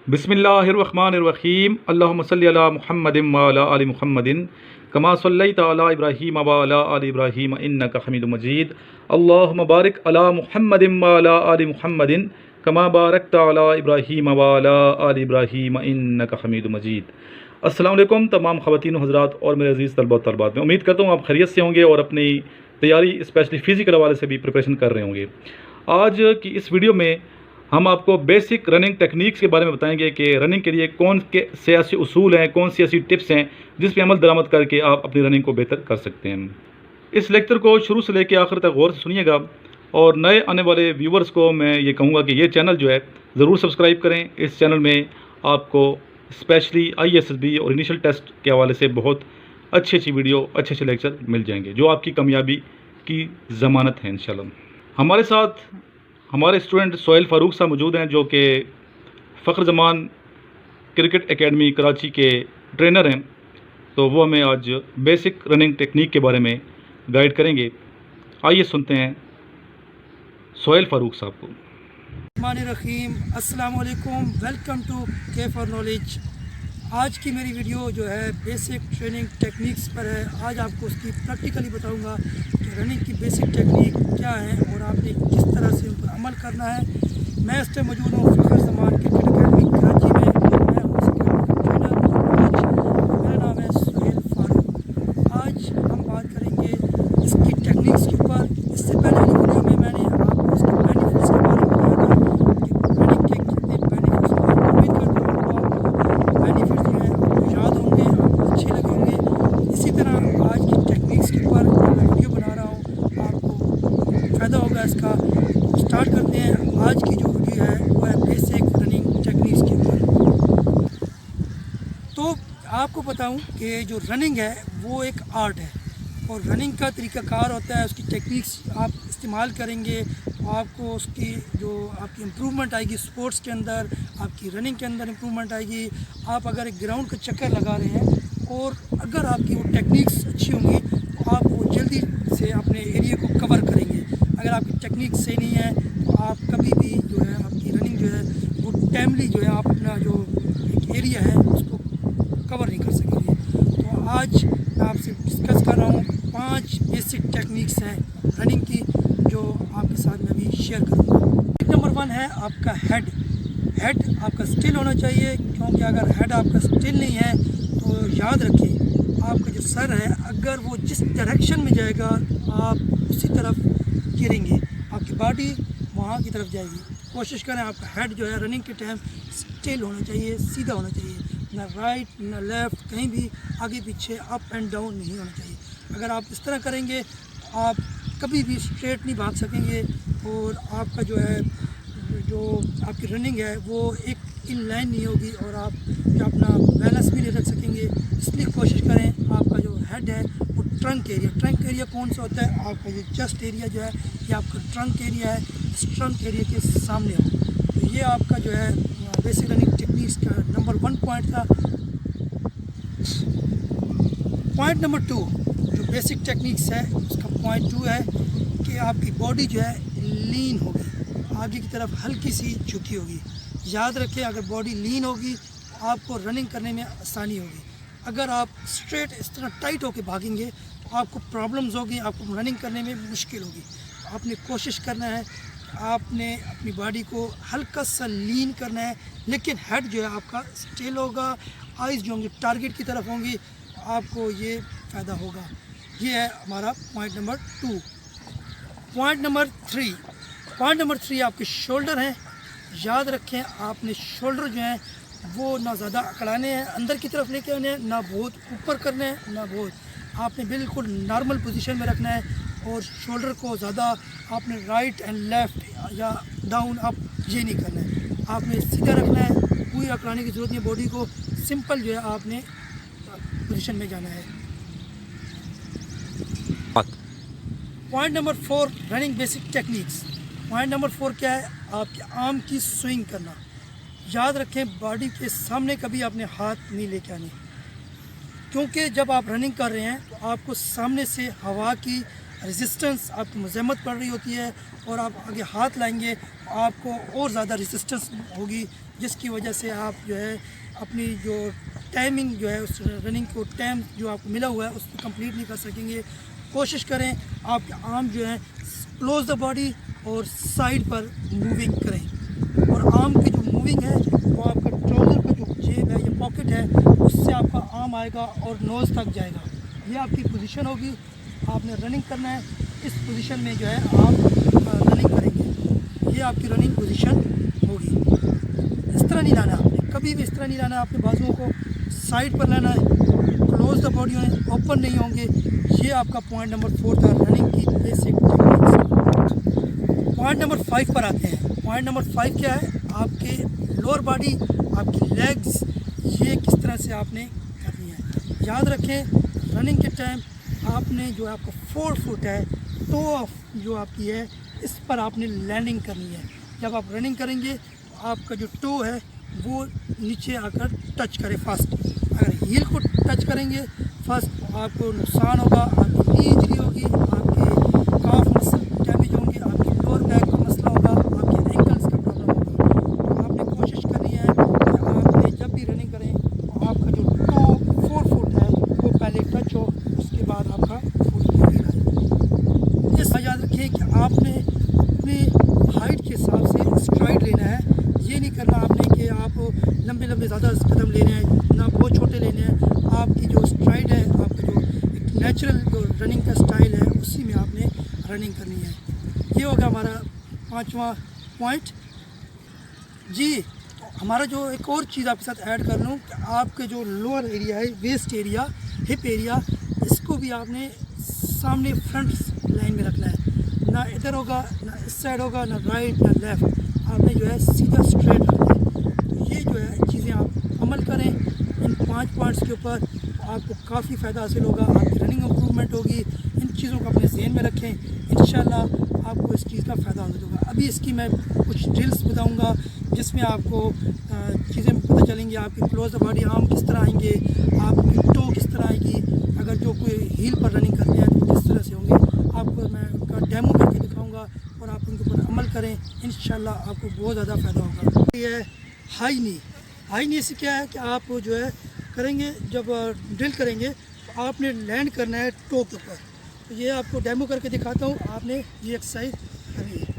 बिस्मिल्लाहिर्रहमानिर्रहीम अल्लाहुम्मा सल्लि अला मुहम्मदिन व अला आलि मुहम्मदिन कमा सल्लैता अला इब्राहीम व अला आलि इब्राहीम इन्नका हमीदुम मजीद अल्लाहुम्मा बारिक अला मुहम्मदिन व अला आलि मुहम्मदिन कमा बारकता अला इब्राहीम व अला आलि इब्राहीम इन्नका हमीदुम मजीद। अस्सलाम वालेकुम तमाम ख़वातीन हज़रात और मेरे अज़ीज़ तलबा और तलबात, मैं उम्मीद करता हूँ आप खैरियत से होंगे और अपनी तैयारी स्पेशली फ़िज़िकल हवाले से भी प्रिपरेशन कर रहे होंगे। आज की इस वीडियो में हम आपको बेसिक रनिंग टेक्निक्स के बारे में बताएंगे कि रनिंग के लिए कौन से ऐसे उसूल हैं, कौन सी ऐसी टिप्स हैं जिस पे अमल दरामद करके आप अपनी रनिंग को बेहतर कर सकते हैं। इस लेक्चर को शुरू से लेकर आखिर तक गौर से सुनिएगा और नए आने वाले व्यूवर्स को मैं ये कहूँगा कि ये चैनल जो है ज़रूर सब्सक्राइब करें। इस चैनल में आपको स्पेशली ISSB और इनिशियल टेस्ट के हवाले से बहुत अच्छी वीडियो, अच्छे लेक्चर मिल जाएंगे जो आपकी कामयाबी की ज़मानत है इंशाल्लाह। हमारे साथ हमारे स्टूडेंट सोहेल फ़ारूक साहब मौजूद हैं जो कि फ़ख्र ज़मान क्रिकेट एकेडमी कराची के ट्रेनर हैं, तो वो हमें आज बेसिक रनिंग टेक्निक के बारे में गाइड करेंगे। आइए सुनते हैं सोहेल फ़ारूक साहब को। रहीम अस्सलाम वालेकुम, वेलकम टू के फॉर नॉलेज। आज की मेरी वीडियो जो है बेसिक ट्रेनिंग टेक्निक्स पर है। आज आपको उसकी प्रैक्टिकली बताऊंगा कि रनिंग की बेसिक टेक्निक क्या है और आपने किस तरह से उन पर अमल करना है। मैं इस टाइम मौजूद हूँ फ़ख्र ज़मान क्रिकेट एकेडमी कराची में और मैं हूँ इसके ट्रेनर। आज मेरा नाम है सोहेल फ़ारूक। आज हम बात करेंगे इसकी टेक्निक्स के ऊपर। इससे पहले वाली वीडियो में मैंने आपको उसके बेनिफिट्स के बारे में बताया था कि रनिंग के कितने बेनिफिट्स हैं। उम्मीद करता हूँ आपको बेनिफिट्स जो हैं आपको याद होंगे, आपको अच्छे लगे होंगे। इसी तरह आज की टेक्निक्स के ऊपर मैं वीडियो बना रहा हूँ, आपको फ़ायदा होगा इसका। स्टार्ट करते हैं। आज की जो वीडियो है वो है बेसिक रनिंग टेक्निक्स के ऊपर। तो आपको बताऊं कि जो रनिंग है वो एक आर्ट है और रनिंग का तरीक़ाकार होता है। उसकी टेक्निक्स आप इस्तेमाल करेंगे तो आपको उसकी जो आपकी इम्प्रूवमेंट आएगी स्पोर्ट्स के अंदर, आपकी रनिंग के अंदर इम्प्रूवमेंट आएगी। आप अगर एक ग्राउंड का चक्कर लगा रहे हैं और अगर आपकी वो टेक्निक्स अच्छी होंगी तो आप वो जल्दी से अपने एरिया को कवर करेंगे। अगर आपकी टेक्निक सही नहीं है तो आप कभी भी जो है आपकी रनिंग जो है वो टाइमली जो है आप अपना जो एक एरिया है उसको कवर नहीं कर सकेंगे। तो आज मैं आपसे डिस्कस कर रहा हूँ 5 बेसिक टेक्निक्स हैं रनिंग की जो आपके साथ मैं भी शेयर करूँगा। नंबर 1 है आपका हेड आपका स्टिल होना चाहिए, क्योंकि अगर हेड आपका स्टिल नहीं है तो याद रखें आपका जो सर है अगर वो जिस डायरेक्शन में जाएगा आप उसी तरफ गिरेंगे, आपकी बॉडी वहाँ की तरफ जाएगी। कोशिश करें आपका हेड जो है रनिंग के टाइम स्टिल होना चाहिए, सीधा होना चाहिए, ना राइट ना लेफ़्ट, कहीं भी आगे पीछे अप एंड डाउन नहीं होना चाहिए। अगर आप इस तरह करेंगे तो आप कभी भी स्ट्रेट नहीं भाग सकेंगे और आपका जो है जो आपकी रनिंग है वो एक इन लाइन नहीं होगी और आप अपना बैलेंस भी नहीं रख सकेंगे। इसलिए कोशिश करें आपका जो हेड है वो ट्रंक एरिया कौन सा होता है, आपका ये चेस्ट एरिया जो है ये आपका ट्रंक एरिया है, इस ट्रंक एरिया के सामने हो। तो ये आपका जो है बेसिक रनिंग टेक्निक्स का नंबर 1 पॉइंट था। पॉइंट नंबर 2 जो बेसिक टेक्निक्स है उसका पॉइंट 2 है कि आपकी बॉडी जो है लीन होगी, आगे की तरफ हल्की सी झुकी होगी। याद रखें अगर बॉडी लीन होगी तो आपको रनिंग करने में आसानी होगी। अगर आप स्ट्रेट इस तरह टाइट होकर भागेंगे तो आपको प्रॉब्लम्स होगी, आपको रनिंग करने में मुश्किल होगी। तो आपने कोशिश करना है, आपने अपनी बॉडी को हल्का सा लीन करना है, लेकिन हेड जो है आपका स्टिल होगा, आइज़ जो होंगी टारगेट की तरफ होंगी, तो आपको ये फ़ायदा होगा। ये है हमारा पॉइंट नंबर 2। पॉइंट नंबर 3 आपके शोल्डर हैं। याद रखें आपने शोल्डर जो हैं वो ना ज़्यादा अकड़ाने हैं, अंदर की तरफ लेके आने हैं, ना बहुत ऊपर करने हैं ना बहुत, आपने बिल्कुल नॉर्मल पोजीशन में रखना है। और शोल्डर को ज़्यादा आपने राइट एंड लेफ़्ट या डाउन अप ये नहीं करना है, आपने सीधा रखना है, पूरी अकड़ाने की ज़रूरत नहीं है बॉडी को, सिंपल जो है आपने पोजीशन में जाना है। Point number 4 running basic techniques. Point number 4 क्या है, आपके आर्म की स्विंग करना। याद रखें बॉडी के सामने कभी आपने हाथ नहीं लेके आने, क्योंकि जब आप रनिंग कर रहे हैं तो आपको सामने से हवा की रेजिस्टेंस आपकी मज़म्मत पड़ रही होती है और आप आगे हाथ लाएंगे आपको और ज़्यादा रेजिस्टेंस होगी, जिसकी वजह से आप जो है अपनी जो टाइमिंग जो है उस रनिंग को टाइम जो आपको मिला हुआ है उसको कंप्लीट नहीं कर सकेंगे। कोशिश करें आपके आर्म जो है क्लोज द बॉडी और साइड पर मूविंग करें, और आर्म की जो मूविंग है वो आपका ट्राउज़र का जो जेब है या पॉकेट है उससे आपका आर्म आएगा और नोज़ तक जाएगा। ये आपकी पोजीशन होगी, आपने रनिंग करना है, इस पोजीशन में जो है आप रनिंग करेंगे, ये आपकी रनिंग पोजीशन होगी। इस तरह नहीं लाना है आपने, कभी भी इस तरह नहीं लाना है, आपने बाजुओं को साइड पर लाना है, क्लोज द बॉडी होंगे, ओपन नहीं होंगे। ये आपका पॉइंट नंबर 4 था रनिंग की बेसिक टेक्निक्स। पॉइंट नंबर 5 पर आते हैं। पॉइंट नंबर 5 क्या है, आपके लोअर बॉडी, आपकी लेग्स, ये किस तरह से आपने करनी है। याद रखें रनिंग के टाइम आपने जो आपका 4 फुट है तो जो आपकी है इस पर आपने लैंडिंग करनी है। जब आप रनिंग करेंगे आपका जो टो है वो नीचे आकर टच करे फर्स्ट। अगर हील को टच करेंगे फर्स्ट आपको नुकसान होगा, आपकी नी इंजरी होगी, आपके काफ मसल डैमेज होंगे, आपके लोअर बैक का मसला होगा, आपके एंकल्स का प्रॉब्लम होगा। आपने कोशिश करनी है कि आपने जब भी रनिंग करें तो आपका जो टो 4 फुट है वो पहले टच हो, उसके बाद आपका फुट गिरे। इस याद रखें कि आपने अपनी हाइट के हिसाब से स्ट्राइड लेना है। ये नहीं करना आपने कि आप लंबे लंबे ज़्यादा कदम लेने हैं, ना बहुत छोटे लेने हैं। आपकी जो स्ट्राइड है, आपका जो एक नेचुरल जो रनिंग का स्टाइल है उसी में आपने रनिंग करनी है। ये होगा हमारा 5वां पॉइंट जी। हमारा जो एक और चीज़ आपके साथ ऐड कर लूँ कि आपके जो लोअर एरिया है, वेस्ट एरिया, हिप एरिया, इसको भी आपने सामने फ्रंट लाइन में रखना है। ना इधर होगा, ना इस साइड होगा, ना राइट ना लेफ़्ट, आपने जो है सीधा स्ट्रेट रखना है। तो ये जो है चीज़ें आप अमल करें इन 5 पॉइंट्स के ऊपर, तो आपको काफ़ी फ़ायदा हासिल होगा, आपकी रनिंग इम्प्रूवमेंट होगी। इन चीज़ों को अपने ज़हन में रखें, इंशाल्लाह आपको इस चीज़ का फ़ायदा हासिल होगा। अभी इसकी मैं कुछ ड्रिल्स बताऊँगा जिसमें आपको चीज़ें पता चलेंगी, आपकी क्लोज द बॉडी आर्म किस तरह आएंगे, आपकी टो किस तरह आएगी, अगर जो कोई हील पर रनिंग करते हैं तो किस तरह से होंगे, आपको मैं उनका डेमो करके दिखाऊँगा और आप उनके ऊपर अमल करें, इंशाल्लाह आपको बहुत ज़्यादा फ़ायदा होगा। ये है हाई नी। हाई नी से क्या है कि आप जो है करेंगे, जब ड्रिल करेंगे तो आपने लैंड करना है टो के ऊपर। तो ये आपको डेमो करके दिखाता हूँ, आपने ये एक्सरसाइज करनी है।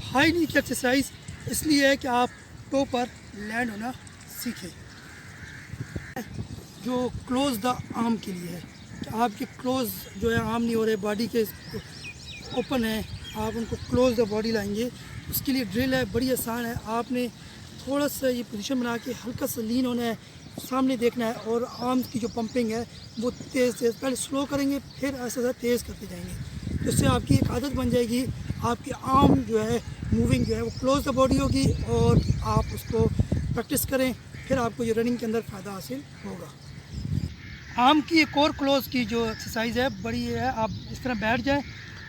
हाई नी की एक्सरसाइज इसलिए है कि आप टो पर लैंड होना सीखें। जो क्लोज द आर्म के लिए है कि आपके क्लोज जो है आर्म नहीं हो रहे, बॉडी के ओपन है, आप उनको क्लोज द बॉडी लाएंगे। उसके लिए ड्रिल है, बड़ी आसान है। आपने थोड़ा सा ये पोजीशन बना के हल्का सा लीन होना है, सामने देखना है, और आर्म्स की जो पंपिंग है वो तेज़ पहले स्लो करेंगे, फिर ऐसा ऐसा तेज़ करते जाएंगे। तो इससे आपकी एक आदत बन जाएगी, आपकी आर्म जो है मूविंग जो है वो क्लोज द बॉडी होगी, और आप उसको प्रैक्टिस करें, फिर आपको ये रनिंग के अंदर फ़ायदा हासिल होगा। आर्म की एक और क्लोज की जो एक्सरसाइज है बड़ी है, आप इस तरह बैठ जाएं।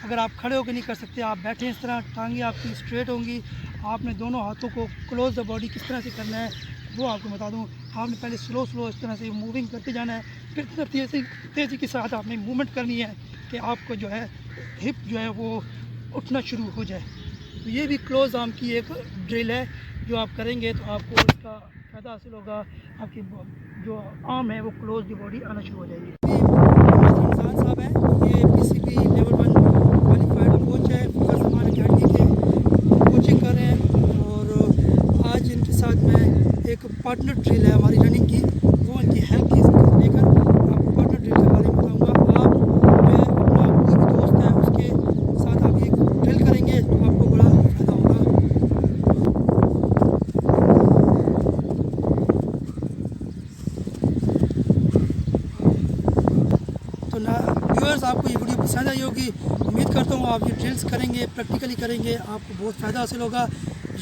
अगर आप खड़े होकर नहीं कर सकते, आप बैठें इस तरह, टांगें आपकी स्ट्रेट होंगी। आपने दोनों हाथों को क्लोज द बॉडी किस तरह से करना है वो आपको बता दूं। आपने पहले स्लो इस तरह से मूविंग करते जाना है, फिर तेज़ी के साथ आपने मूवमेंट करनी है कि आपको जो है हिप जो है वो उठना शुरू हो जाए। तो ये भी क्लोज आर्म की एक ड्रिल है, जो आप करेंगे तो आपको इसका फ़ायदा हासिल होगा, आपकी जो आर्म है वो क्लोज दी बॉडी आना शुरू हो जाएगी। रमज़ान साहब हैं, ये PCB लेवल 1 क्वालिफाइड कोच है, फ़िज़ा ज़मान अकेडमी के कोचिंग कर रहे हैं। और आज इनके साथ मैं एक पार्टनर ड्रिल है हमारी रनिंग की, वो इनकी हेल्प की लेकर आपको पार्टनर ड्रिल के बारे में बताऊँगा। आप जो है अपना कोई भी दोस्त है उसके साथ आप ये ड्रिल करेंगे तो आपको बड़ा फ़ायदा होगा। व्यूअर्स, आपको ये वीडियो पसंद आई होगी, उम्मीद करता हूँ आप ये ड्रिल्स करेंगे, प्रैक्टिकली करेंगे, आपको बहुत फ़ायदा हासिल होगा।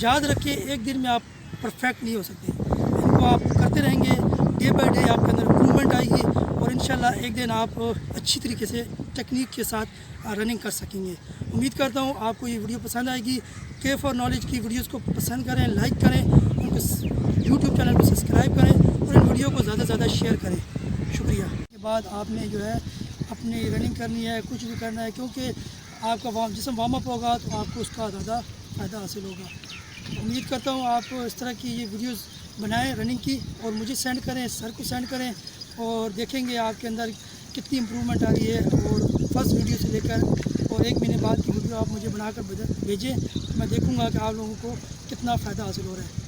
याद रखिए एक दिन में आप परफेक्ट नहीं हो सकते, इनको आप करते रहेंगे, डे बाय डे आपके अंदर इम्प्रूवमेंट आएगी, और इंशाल्लाह एक दिन आप अच्छी तरीके से टेक्निक के साथ रनिंग कर सकेंगे। उम्मीद करता हूँ आपको ये वीडियो पसंद आएगी। के फॉर नॉलेज की वीडियोज़ को पसंद करें, लाइक करें, उनको को यूट्यूब चैनल को सब्सक्राइब करें और इन वीडियो को ज़्यादा से ज़्यादा शेयर करें। शुक्रिया। के बाद आपने जो है अपनी रनिंग करनी है, कुछ भी करना है, क्योंकि आपका जिस्म वार्म अप होगा तो आपको उसका ज़्यादा फ़ायदा हासिल होगा। उम्मीद करता हूँ आप इस तरह की ये वीडियोस बनाएं रनिंग की और मुझे सेंड करें, सर को सेंड करें और देखेंगे आपके अंदर कितनी इम्प्रूवमेंट आ रही है। और फर्स्ट वीडियो से लेकर और 1 महीने बाद की वीडियो आप मुझे बनाकर भेजें, मैं देखूँगा कि आप लोगों को कितना फ़ायदा हासिल हो रहा है।